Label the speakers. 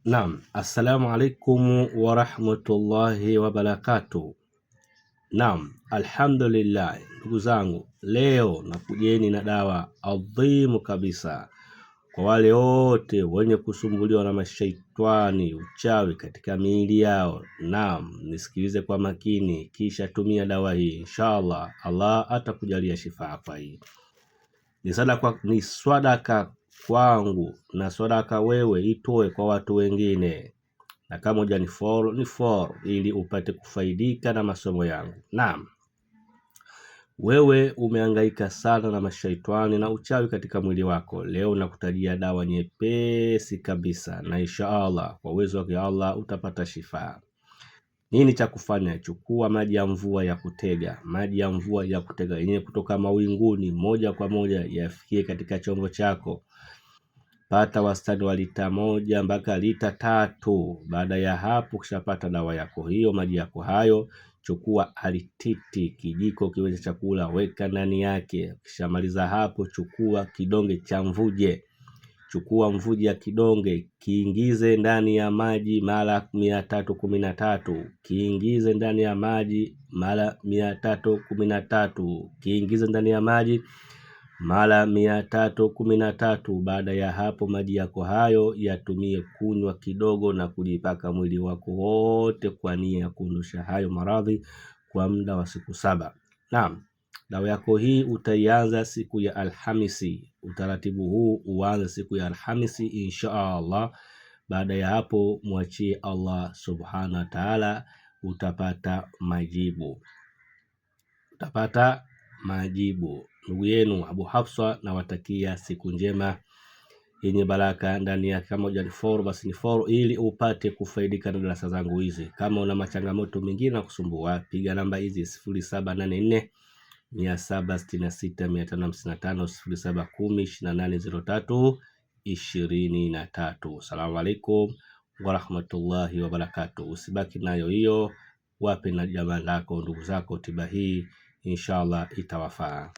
Speaker 1: Naam, assalamu alaikum wa rahmatullahi wa barakatuh. Naam, alhamdulillah ndugu zangu, leo nakujeni na dawa adhimu kabisa kwa wale wote wenye kusumbuliwa na mashaitani, uchawi katika miili yao. Naam, nisikilize kwa makini kisha tumia dawa hii. Inshallah Allah atakujalia shifa kwa hii. Ni sadaka kwangu na sadaka wewe itoe kwa watu wengine, na kama uja ni follow ili upate kufaidika na masomo yangu. Naam, wewe umehangaika sana na mashaitani na uchawi katika mwili wako, leo nakutajia dawa nyepesi kabisa, na inshallah kwa uwezo wa Allah utapata shifa. Nini cha kufanya? Chukua maji ya mvua ya kutega, yenye kutoka mawinguni moja kwa moja yafikie katika chombo chako. Pata wastani wa lita 1 mpaka lita 3. Baada ya hapo kishapata dawa yako hiyo, maji yako hayo, chukua alititi kijiko kiweze chakula, weka ndani yake. Kishamaliza hapo, chukua kidonge cha mvuje. Chukua mvuje ya kidonge, kiingize ndani ya maji mara 313. Kiingize ndani ya maji mara 313. Kiingize ndani ya maji mara 313. Baada ya hapo, maji yako hayo yatumie kunywa kidogo na kujipaka mwili wako wote kwa nia ya kuondosha hayo maradhi kwa muda wa siku 7. Naam, dawa yako hii utaianza siku ya Alhamisi. Utaratibu huu uanze siku ya Alhamisi inshallah. Baada ya hapo mwachie Allah subhanahu wa ta'ala, utapata majibu. Ndugu yenu Abu Hafsa, na watakia siku njema yenye baraka ndani ya. Kama uja ni follow basi ni follow ili upate kufaidika na darasa zangu hizi. Kama una machangamoto mengine na kusumbua, piga namba hizi 0784 766 555 0710 280323. Assalamu alaikum wa rahmatullahi wa barakatuh. Usibaki nayo hiyo, wape na jamaa lako, ndugu zako tiba hii, inshallah itawafaa.